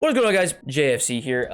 What's going on, guys? JFC here.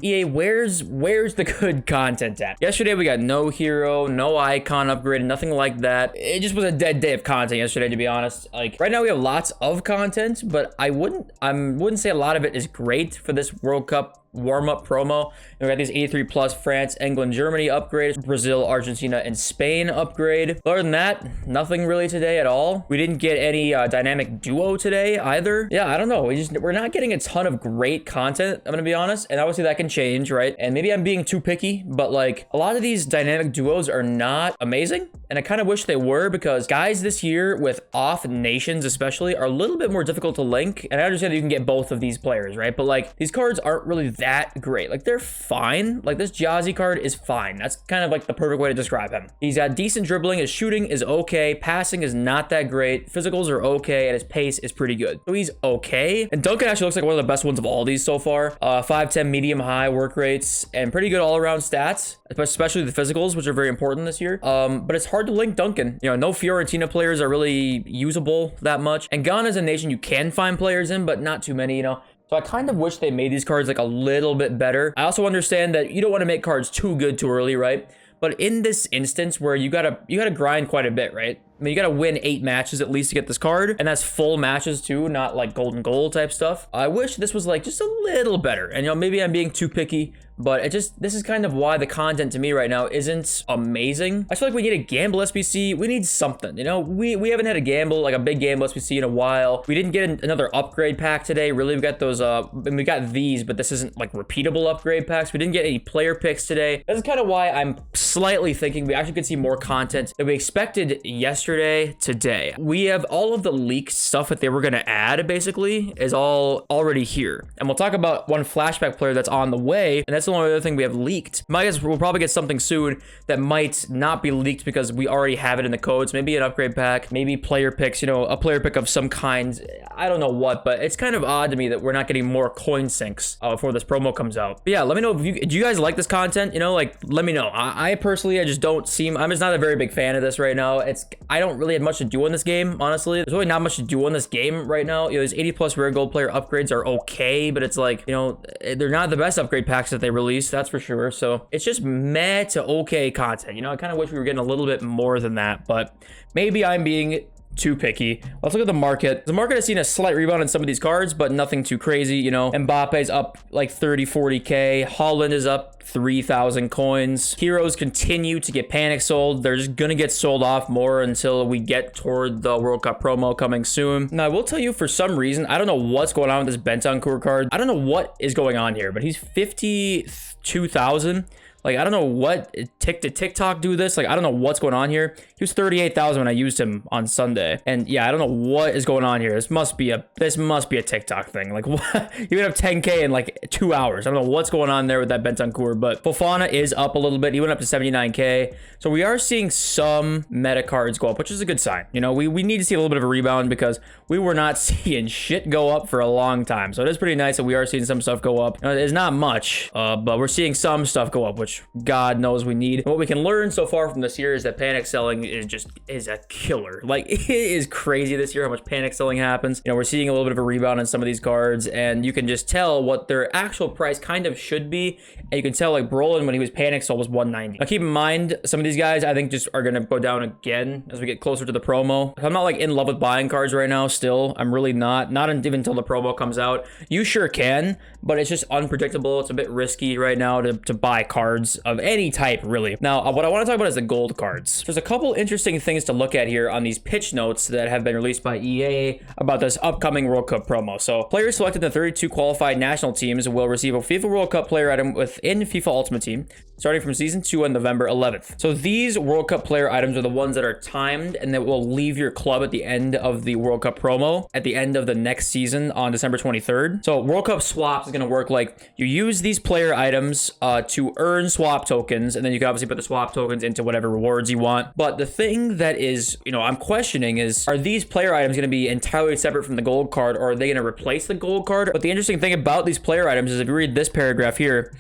EA, where's the good content at? Yesterday we got no hero, no icon upgrade, nothing like that. It just was a dead day of content yesterday, to be honest. Like right now we have lots of content, but I wouldn't say a lot of it is great for this World Cup warm-up promo. And we got these 83 plus France, England, Germany upgrades, Brazil, Argentina, and Spain upgrade. Other than that, nothing really today at all. We didn't get any dynamic duo today either. Yeah, I don't know. We're not getting a ton of great content, I'm gonna be honest. And obviously that can change, right? And maybe I'm being too picky, but like a lot of these dynamic duos are not amazing. And I kind of wish they were, because guys this year with off nations especially are a little bit more difficult to link. And I understand that you can get both of these players, right? But like these cards aren't really that great. Like they're fine. Like this Jazzy card is fine. That's kind of like the perfect way to describe him. He's got decent dribbling. His shooting is okay. Passing is not that great. Physicals are okay. And his pace is pretty good. So he's okay. And Duncan actually looks like one of the best ones of all these so far. 5'10", medium high work rates and pretty good all around stats, especially the physicals, which are very important this year. But it's hard to link Duncan. You know, no Fiorentina players are really usable that much. And Ghana is a nation you can find players in, but not too many, you know. So I kind of wish they made these cards like a little bit better. I also understand that you don't want to make cards too good too early, right? But in this instance where you gotta grind quite a bit, right? I mean, you gotta win 8 matches at least to get this card, and that's full matches too, not like golden goal type stuff. I wish this was like just a little better, and you know, maybe I'm being too picky, but this is kind of why the content to me right now isn't amazing. I feel like we need a gamble SBC. We need something, you know. We haven't had a gamble, like a big gamble SBC in a while. We didn't get another upgrade pack today. Really, we got those and we got these, but this isn't like repeatable upgrade packs. We didn't get any player picks today. This is kind of why I'm slightly thinking we actually could see more content that we expected yesterday today. We have all of the leaked stuff that they were going to add, basically, is all already here. And we'll talk about one flashback player that's on the way, and that's the only other thing we have leaked. My guess, we'll probably get something soon that might not be leaked because we already have it in the codes. Maybe an upgrade pack, maybe player picks, you know, a player pick of some kind. I don't know what, but it's kind of odd to me that we're not getting more coin sinks before this promo comes out. But yeah, let me know if do you guys like this content? You know, like, let me know. I personally, I just don't seem, I'm just not a very big fan of this right now. I don't really have much to do in this game, honestly. There's really not much to do in this game right now. You know, these 80 plus rare gold player upgrades are okay, but it's like, you know, they're not the best upgrade packs that they release, that's for sure. So it's just meh to okay content. You know, I kind of wish we were getting a little bit more than that, but maybe I'm being too picky. Let's look at the market. The market has seen a slight rebound in some of these cards, but nothing too crazy. You know, Mbappe's up like 30, 40K. Holland is up 3,000 coins. Heroes continue to get panic sold. They're just gonna get sold off more until we get toward the World Cup promo coming soon. Now, I will tell you, for some reason, I don't know what's going on with this Bentancur card. I don't know what is going on here, but he's 52,000. Like, I don't know what, did TikTok do this? Like, I don't know what's going on here. He was 38,000 when I used him on Sunday. And yeah, I don't know what is going on here. This must be a TikTok thing. Like, what? You would have 10K in like 2 hours. I don't know what's going on there with that Bentancur, but Fofana is up a little bit. He went up to 79K. So we are seeing some meta cards go up, which is a good sign. You know, we need to see a little bit of a rebound because we were not seeing shit go up for a long time. So it is pretty nice that we are seeing some stuff go up. You know, it's not much, but we're seeing some stuff go up, which God knows we need. What we can learn so far from this year is that panic selling is a killer. Like, it is crazy this year how much panic selling happens. You know, we're seeing a little bit of a rebound on some of these cards, and you can just tell what their actual price kind of should be. And you can tell, like, Brolin, when he was panic sold, was 190. Now keep in mind, some of these guys I think just are gonna go down again as we get closer to the promo. I'm not like in love with buying cards right now. Still, I'm really not even until the promo comes out. You sure can, but it's just unpredictable. It's a bit risky right now to buy cards of any type, really. Now, what I want to talk about is the gold cards. There's a couple interesting things to look at here on these pitch notes that have been released by EA about this upcoming World Cup promo. So, players selected in the 32 qualified national teams will receive a FIFA World Cup player item within FIFA Ultimate Team, starting from Season 2 on November 11th. So, these World Cup player items are the ones that are timed and that will leave your club at the end of the World Cup promo, at the end of the next season on December 23rd. So, World Cup swaps is going to work like you use these player items to earn swap tokens, and then you can obviously put the swap tokens into whatever rewards you want. But the thing that is, you know, I'm questioning is, are these player items going to be entirely separate from the gold card, or are they going to replace the gold card? But the interesting thing about these player items is, if you read this paragraph here,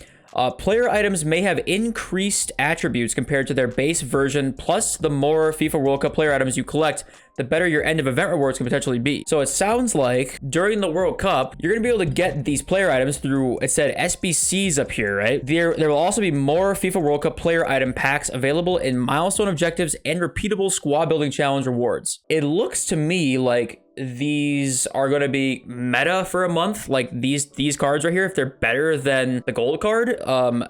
Player items may have increased attributes compared to their base version, plus the more FIFA World Cup player items you collect, the better your end of event rewards can potentially be. So it sounds like during the World Cup, you're gonna be able to get these player items through, it said SBC'S up here, right? There will also be more FIFA World Cup player item packs available in milestone objectives and repeatable squad building challenge rewards. It looks to me like these are going to be meta for a month, like these cards right here, if they're better than the gold card,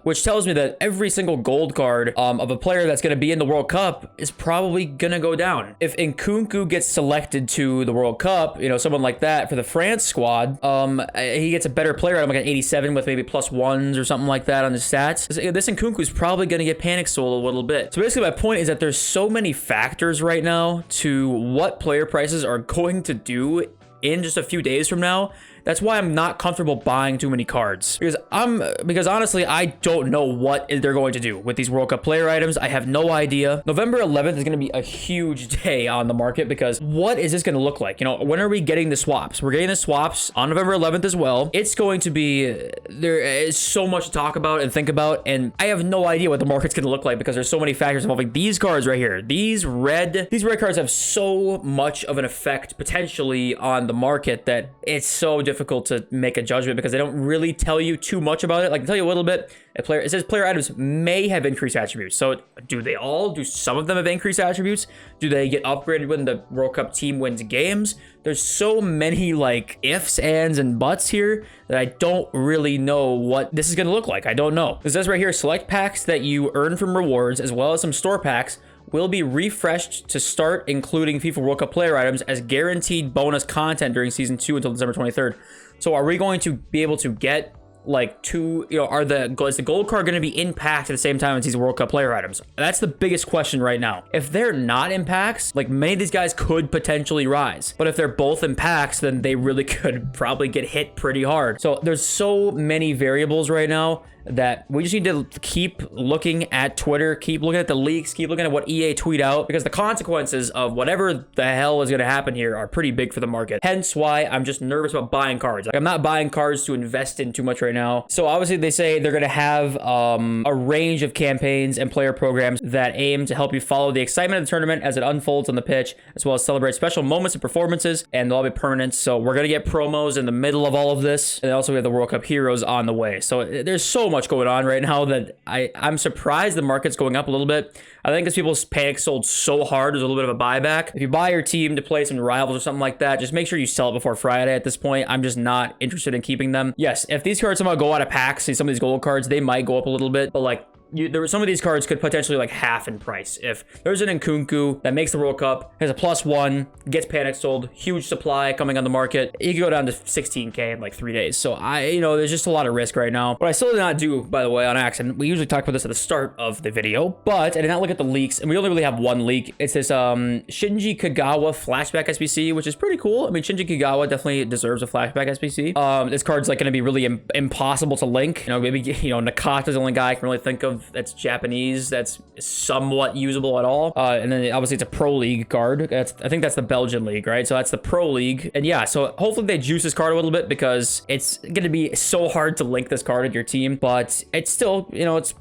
which tells me that every single gold card of a player that's going to be in the World Cup is probably going to go down. If Nkunku gets selected to the World Cup, you know, someone like that for the France squad, he gets a better player item, like an 87 with maybe +1s or something like that on his stats. This Nkunku is probably going to get panic sold a little bit. So basically my point is that there's so many factors right now to what player prices are going to do in just a few days from now. That's why I'm not comfortable buying too many cards, because honestly, I don't know what they're going to do with these World Cup player items. I have no idea. November 11th is going to be a huge day on the market, because what is this going to look like? You know, when are we getting the swaps? We're getting the swaps on November 11th as well. It's going to be, there is so much to talk about and think about, and I have no idea what the market's going to look like because there's so many factors involving these cards right here. These red cards have so much of an effect potentially on the market that it's so difficult to make a judgment, because they don't really tell you too much about it. Like, they tell you a little bit. It says player items may have increased attributes. So do they all? Do some of them have increased attributes? Do they get upgraded when the World Cup team wins games? There's so many like ifs, ands, and buts here that I don't really know what this is going to look like. I don't know. It says right here, select packs that you earn from rewards as well as some store packs will be refreshed to start including FIFA World Cup player items as guaranteed bonus content during Season 2 until December 23rd. So are we going to be able to get like two, you know, is the gold card going to be in packs at the same time as these World Cup player items? That's the biggest question right now. If they're not in packs, like, many of these guys could potentially rise, but if they're both in packs, then they really could probably get hit pretty hard. So there's so many variables right now that we just need to keep looking at Twitter, keep looking at the leaks, keep looking at what EA tweet out, because the consequences of whatever the hell is going to happen here are pretty big for the market. Hence why I'm just nervous about buying cards. Like, I'm not buying cards to invest in too much right now. So obviously they say they're going to have a range of campaigns and player programs that aim to help you follow the excitement of the tournament as it unfolds on the pitch, as well as celebrate special moments and performances, and they'll all be permanent. So we're going to get promos in the middle of all of this, and also we have the World Cup heroes on the way. So there's so much going on right now that I'm surprised the market's going up a little bit. I think as people panic sold so hard, there's a little bit of a buyback. If you buy your team to play some rivals or something like that, just make sure you sell it before Friday. At this point, I'm just not interested in keeping them. Yes, if these cards somehow go out of packs, see some of these gold cards, they might go up a little bit, but like, some of these cards could potentially like half in price. If there's an Nkunku that makes the World Cup, has a +1, gets panic sold, huge supply coming on the market, it could go down to 16K in like 3 days. So there's just a lot of risk right now. What I still did not do, by the way, on accident, we usually talk about this at the start of the video, but I did not look at the leaks, and we only really have one leak. It's this Shinji Kagawa flashback SBC, which is pretty cool. I mean, Shinji Kagawa definitely deserves a flashback SBC. This card's like going to be really impossible to link. You know, maybe, Nakata's the only guy I can really think of that's Japanese, that's somewhat usable at all. And then obviously it's a Pro League card. I think that's the Belgian league, right? So that's the Pro League. And yeah, so hopefully they juice this card a little bit, because it's going to be so hard to link this card at your team, but it's still, it's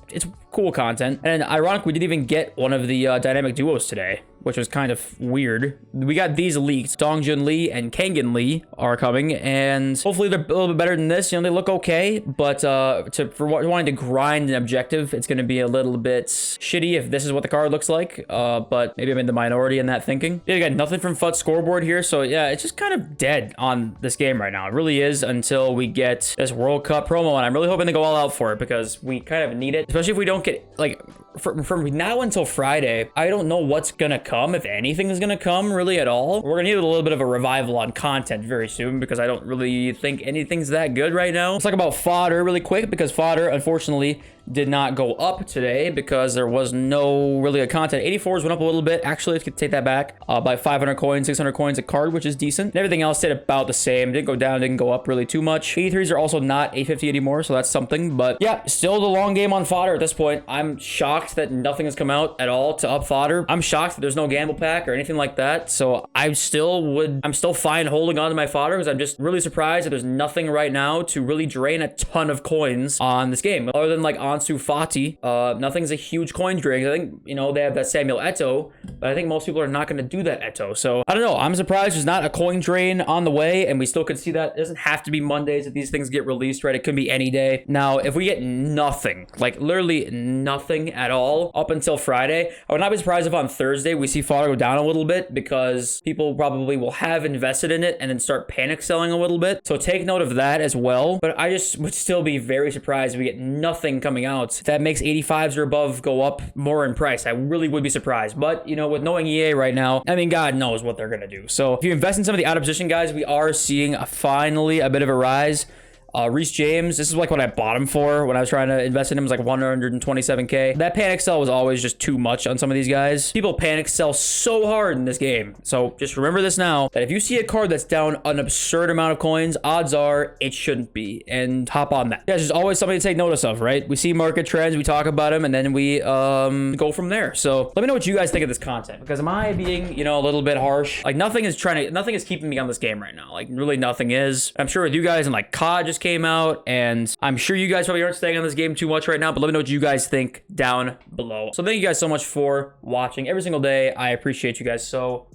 cool content. And ironic, we didn't even get one of the dynamic duos today, which was kind of weird. We got these leaked. Dongjun Lee and Kangen Lee are coming, and hopefully they're a little bit better than this. They look okay, but for wanting to grind an objective, it's going to be a little bit shitty if this is what the card looks like. But maybe I'm in the minority in that thinking. Yeah, got nothing from FUT scoreboard here, so yeah, it's just kind of dead on this game right now. It really is, until we get this World Cup promo, and I'm really hoping they go all out for it, because we kind of need it, especially if we don't get, like, from now until Friday, I don't know what's gonna come, if anything is gonna come really at all. We're gonna need a little bit of a revival on content very soon, because I don't really think anything's that good right now. Let's talk about Fodder really quick, because Fodder, unfortunately, did not go up today because there was no really a content. 84s went up a little bit. Actually, let's take that back by 500 coins, 600 coins a card, which is decent. And everything else stayed about the same. Didn't go down, didn't go up really too much. 83s are also not 850 anymore, so that's something. But yeah, still the long game on Fodder at this point. I'm shocked that nothing has come out at all to up Fodder. I'm shocked that there's no gamble pack or anything like that. So I'm still fine holding on to my Fodder because I'm just really surprised that there's nothing right now to really drain a ton of coins on this game. Other than like Ansu Fati, nothing's a huge coin drain. I think, you know, they have that Samuel Eto'o, but I think most people are not going to do that Eto'o. So I don't know. I'm surprised there's not a coin drain on the way, and we still could see that. It doesn't have to be Mondays that these things get released, right? It could be any day. Now, if we get nothing, like literally nothing at all up until Friday, I would not be surprised if on Thursday we see Fodder go down a little bit because people probably will have invested in it and then start panic selling a little bit. So take note of that as well. But I just would still be very surprised if we get nothing coming out. If that makes 85s or above go up more in price, I really would be surprised. But, you know, with knowing EA right now, I mean, God knows what they're going to do. So if you invest in some of the out of position guys, we are seeing finally a bit of a rise. Reece James, this is like what I bought him for when I was trying to invest in him. It was like 127K. That panic sell was always just too much on some of these guys. People panic sell so hard in this game. So just remember this now, that if you see a card that's down an absurd amount of coins, odds are it shouldn't be, and hop on that. Yeah, there's always something to take notice of, right? We see market trends, we talk about them, and then we go from there. So let me know what you guys think of this content, because am I being, you know, a little bit harsh? Like nothing is keeping me on this game right now. Like really nothing is. I'm sure with you guys, and like COD just came out, and I'm sure you guys probably aren't staying on this game too much right now, but let me know what you guys think down below. So thank you guys so much for watching every single day. I appreciate you guys so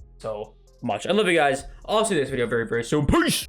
much. I love you guys. I'll see you next video very, very soon. Peace.